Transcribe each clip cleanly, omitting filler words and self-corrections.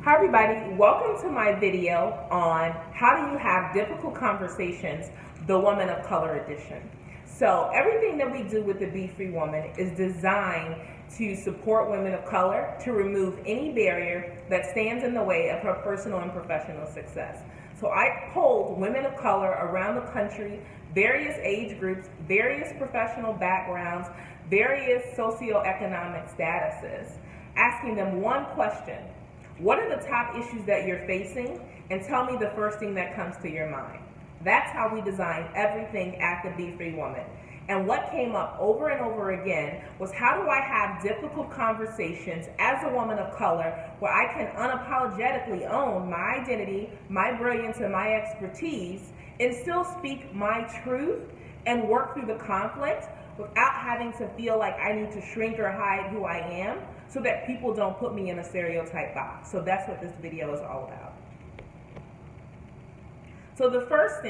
Hi everybody, welcome to my video on how do you have difficult conversations, the Woman of Color edition. So everything that we do with the Be Free Woman is designed to support women of color, to remove any barrier that stands in the way of her personal and professional success. So I polled women of color around the country, various age groups, various professional backgrounds, various socioeconomic statuses, asking them one question. What are the top issues that you're facing? And tell me the first thing that comes to your mind. That's how we design everything at the Be Free Woman. And what came up over and over again was, how do I have difficult conversations as a woman of color where I can unapologetically own my identity, my brilliance, and my expertise, and still speak my truth and work through the conflict without having to feel like I need to shrink or hide who I am, so that people don't put me in a stereotype box. So that's what this video is all about. So the first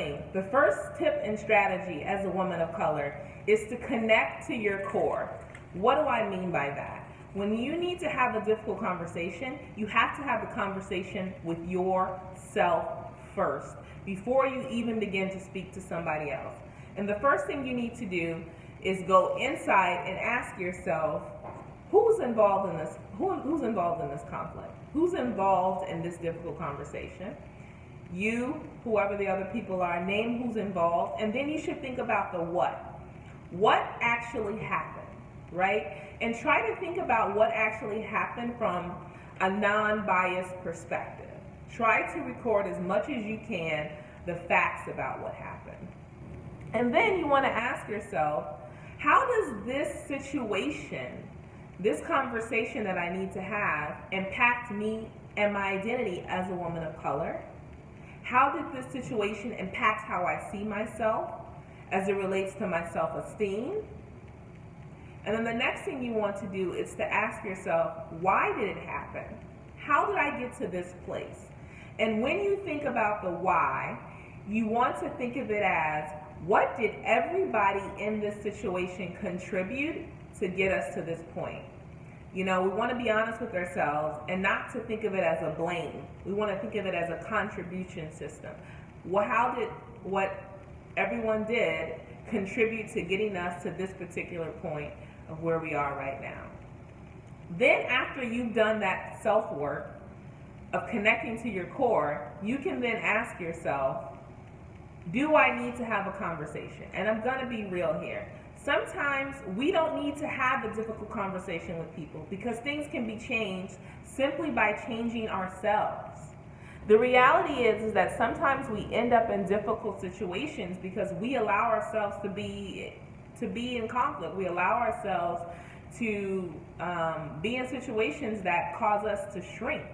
tip and strategy as a woman of color is to connect to your core. What do I mean by that? When you need to have a difficult conversation, you have to have the conversation with yourself first, before you even begin to speak to somebody else. And the first thing you need to do is go inside and ask yourself, who's involved in this? Who's involved in this conflict? Who's involved in this difficult conversation? You, whoever the other people are, name who's involved, and then you should think about the what. What actually happened, right? And try to think about what actually happened from a non-biased perspective. Try to record as much as you can the facts about what happened. And then you want to ask yourself, how does this situation, this conversation that I need to have, impact me and my identity as a woman of color? How did this situation impact how I see myself as it relates to my self-esteem? And then the next thing you want to do is to ask yourself, why did it happen? How did I get to this place? And when you think about the why, you want to think of it as, what did everybody in this situation contribute to get us to this point? You know, we want to be honest with ourselves and not to think of it as a blame. We want to think of it as a contribution system. Well, how did what everyone did contribute to getting us to this particular point of where we are right now? Then after you've done that self-work of connecting to your core, you can then ask yourself, do I need to have a conversation? And I'm going to be real here. Sometimes we don't need to have a difficult conversation with people, because things can be changed simply by changing ourselves. The reality is that sometimes we end up in difficult situations because we allow ourselves to be in conflict. We allow ourselves to be in situations that cause us to shrink,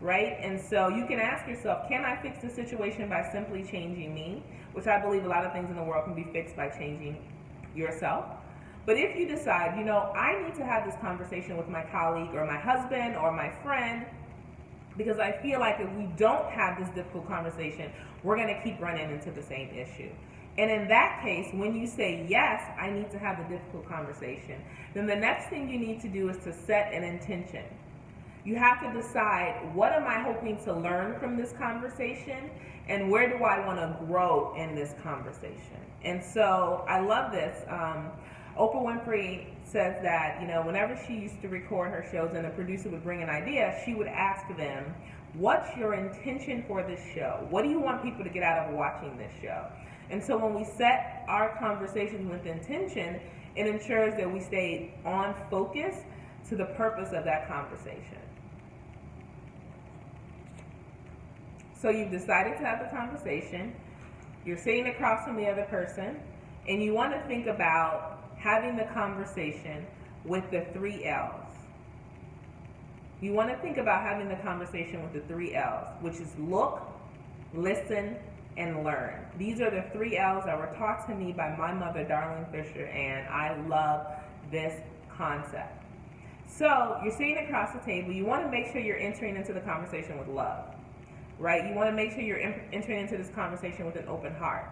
right? And so you can ask yourself, can I fix the situation by simply changing me? Which I believe a lot of things in the world can be fixed by changing yourself. But if you decide, I need to have this conversation with my colleague or my husband or my friend, because I feel like if we don't have this difficult conversation, we're going to keep running into the same issue. And in that case, when you say, yes, I need to have a difficult conversation, then the next thing you need to do is to set an intention. You have to decide, what am I hoping to learn from this conversation, and where do I want to grow in this conversation? And so I love this. Oprah Winfrey says that, whenever she used to record her shows and the producer would bring an idea, she would ask them, what's your intention for this show? What do you want people to get out of watching this show? And so when we set our conversations with intention, it ensures that we stay on focus to the purpose of that conversation. So you've decided to have the conversation, you're sitting across from the other person, and you want to think about having the conversation with the 3 L's. You want to think about having the conversation with the 3 L's, which is look, listen, and learn. These are the 3 L's that were taught to me by my mother, Darlene Fisher, and I love this concept. So you're sitting across the table. You want to make sure you're entering into the conversation with love, right? You want to make sure you're entering into this conversation with an open heart,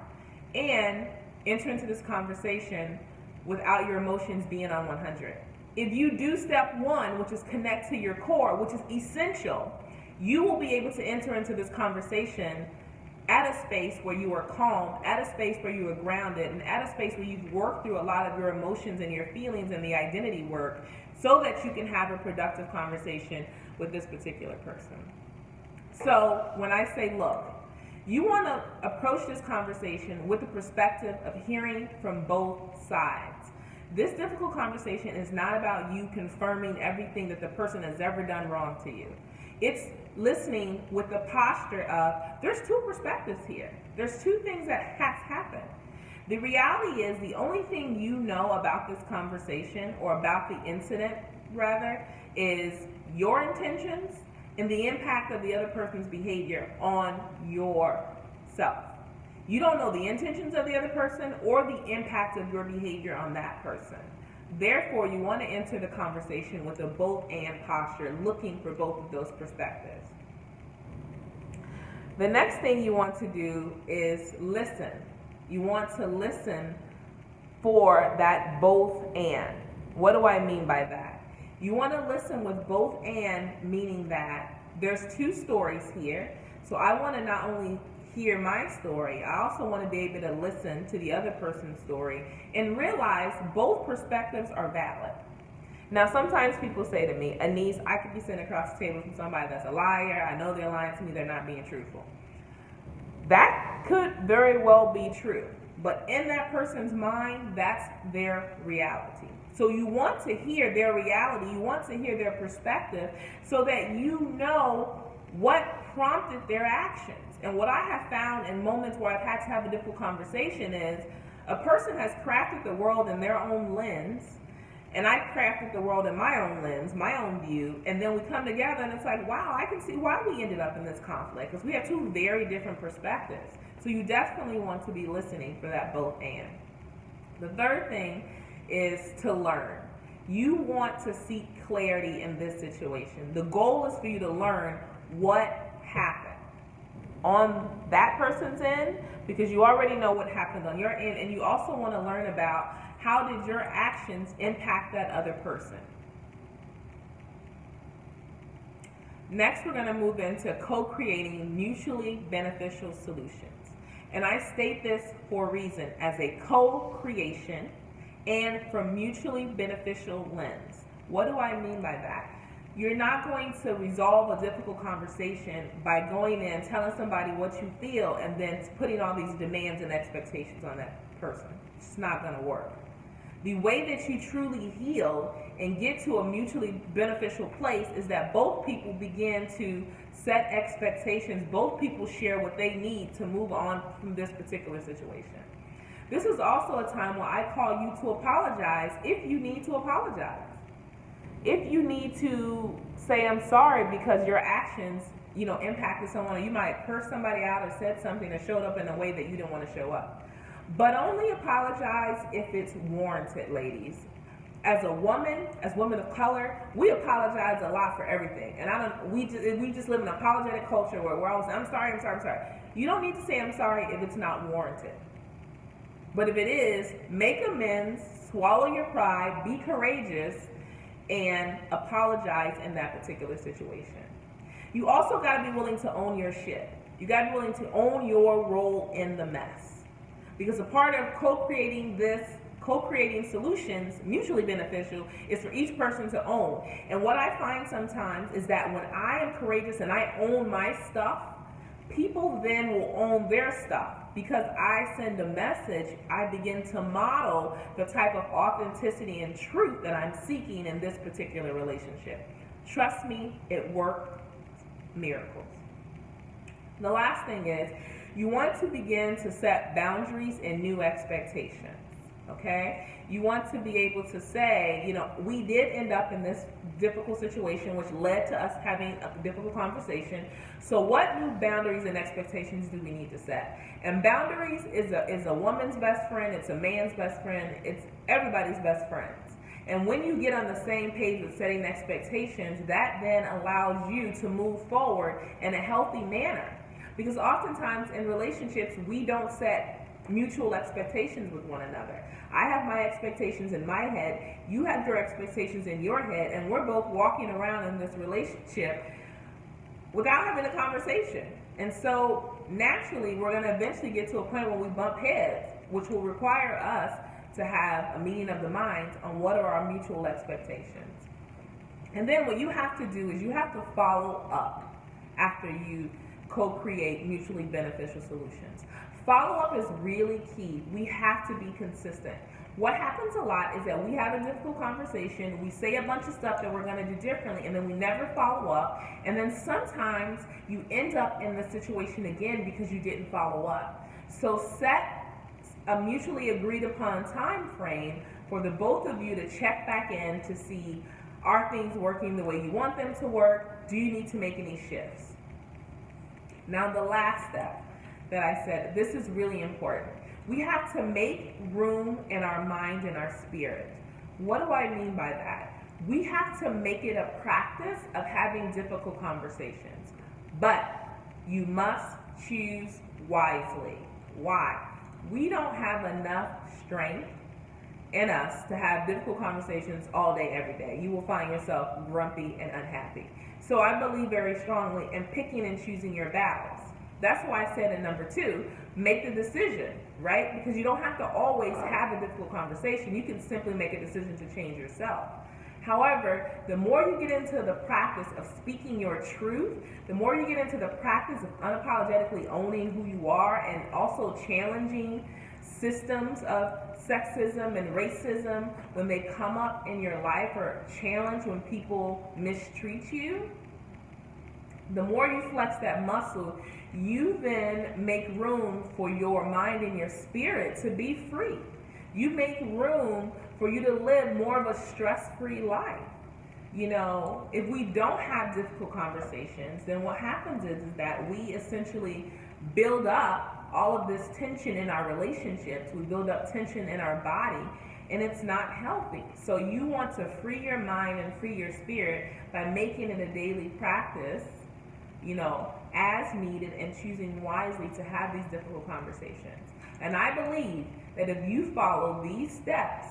and enter into this conversation without your emotions being on 100. If you do step 1, which is connect to your core, which is essential, you will be able to enter into this conversation at a space where you are calm, at a space where you are grounded, and at a space where you've worked through a lot of your emotions and your feelings and the identity work so that you can have a productive conversation with this particular person. So when I say, look, you want to approach this conversation with the perspective of hearing from both sides. This difficult conversation is not about you confirming everything that the person has ever done wrong to you. It's listening with the posture of, there's two perspectives here. There's two things that has happened. The reality is the only thing you know about this conversation, or about the incident rather, is your intentions and the impact of the other person's behavior on yourself. You don't know the intentions of the other person or the impact of your behavior on that person. Therefore, you want to enter the conversation with a both and posture, looking for both of those perspectives. The next thing you want to do is listen. You want to listen for that both and. What do I mean by that? You want to listen with both and, meaning that there's two stories here. So I want to not only hear my story, I also want to be able to listen to the other person's story and realize both perspectives are valid. Now, sometimes people say to me, Anise, I could be sitting across the table from somebody that's a liar. I know they're lying to me. They're not being truthful. That could very well be true. But in that person's mind, that's their reality. So you want to hear their reality. You want to hear their perspective so that you know what prompted their actions. And what I have found in moments where I've had to have a difficult conversation is a person has crafted the world in their own lens, and I crafted the world in my own lens, my own view, and then we come together and it's like, wow, I can see why we ended up in this conflict, because we have two very different perspectives. So you definitely want to be listening for that both and. The third thing is to learn. You want to seek clarity in this situation. The goal is for you to learn what happened on that person's end, because you already know what happened on your end, and you also want to learn about how did your actions impact that other person. Next, we're going to move into co-creating mutually beneficial solutions. And I state this for a reason, as a co-creation and from mutually beneficial lens. What do I mean by that? You're not going to resolve a difficult conversation by going in and telling somebody what you feel and then putting all these demands and expectations on that person. It's not going to work. The way that you truly heal and get to a mutually beneficial place is that both people begin to set expectations. Both people share what they need to move on from this particular situation. This is also a time where I call you to apologize if you need to apologize. If you need to say I'm sorry because your actions, impacted someone, or you might curse somebody out or said something or showed up in a way that you didn't want to show up. But only apologize if it's warranted, ladies. As a woman, as women of color, we apologize a lot for everything. And we just live in an apologetic culture where we're always saying, I'm sorry. You don't need to say I'm sorry if it's not warranted. But if it is, make amends, swallow your pride, be courageous, and apologize in that particular situation. You also got to be willing to own your shit. You got to be willing to own your role in the mess. Because a part of co-creating solutions, mutually beneficial, is for each person to own. And what I find sometimes is that when I am courageous and I own my stuff, people then will own their stuff. Because I send a message, I begin to model the type of authenticity and truth that I'm seeking in this particular relationship. Trust me, it works miracles. The last thing is, you want to begin to set boundaries and new expectations. Okay? You want to be able to say, we did end up in this difficult situation, which led to us having a difficult conversation. So what new boundaries and expectations do we need to set? And boundaries is a woman's best friend, it's a man's best friend, it's everybody's best friends. And when you get on the same page with setting expectations, that then allows you to move forward in a healthy manner. Because oftentimes in relationships, we don't set mutual expectations with one another. I have my expectations in my head, you have your expectations in your head, and we're both walking around in this relationship without having a conversation. And so naturally, we're going to eventually get to a point where we bump heads, which will require us to have a meeting of the minds on what are our mutual expectations. And then what you have to do is you have to follow up after you co-create mutually beneficial solutions. Follow-up is really key. We have to be consistent. What happens a lot is that we have a difficult conversation, we say a bunch of stuff that we're going to do differently, and then we never follow up, and then sometimes you end up in the situation again because you didn't follow up. So set a mutually agreed upon time frame for the both of you to check back in to see, are things working the way you want them to work? Do you need to make any shifts? Now the last step that I said, this is really important. We have to make room in our mind and our spirit. What do I mean by that? We have to make it a practice of having difficult conversations, but you must choose wisely. Why? We don't have enough strength in us to have difficult conversations all day, every day. You will find yourself grumpy and unhappy. So I believe very strongly in picking and choosing your battles. That's why I said in number 2, make the decision, right? Because you don't have to always have a difficult conversation. You can simply make a decision to change yourself. However, the more you get into the practice of speaking your truth, the more you get into the practice of unapologetically owning who you are and also challenging systems of sexism and racism when they come up in your life, or challenge when people mistreat you, the more you flex that muscle, you then make room for your mind and your spirit to be free. You make room for you to live more of a stress-free life. You know, if we don't have difficult conversations, then what happens is that we essentially build up all of this tension in our relationships. We build up tension in our body, and it's not healthy. So you want to free your mind and free your spirit by making it a daily practice, you know, as needed, and choosing wisely to have these difficult conversations. And I believe that if you follow these steps,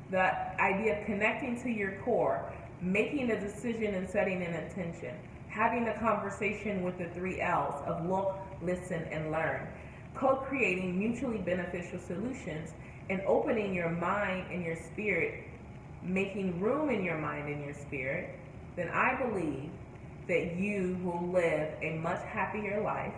the idea of connecting to your core, making a decision and setting an intention, having a conversation with the 3 L's of look, listen, and learn, co-creating mutually beneficial solutions, and opening your mind and your spirit, making room in your mind and your spirit, then I believe that you will live a much happier life,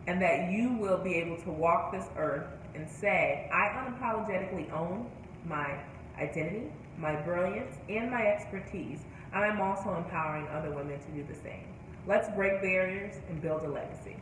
and that you will be able to walk this earth and say, I unapologetically own my identity, my brilliance, and my expertise, and I'm also empowering other women to do the same. Let's break barriers and build a legacy.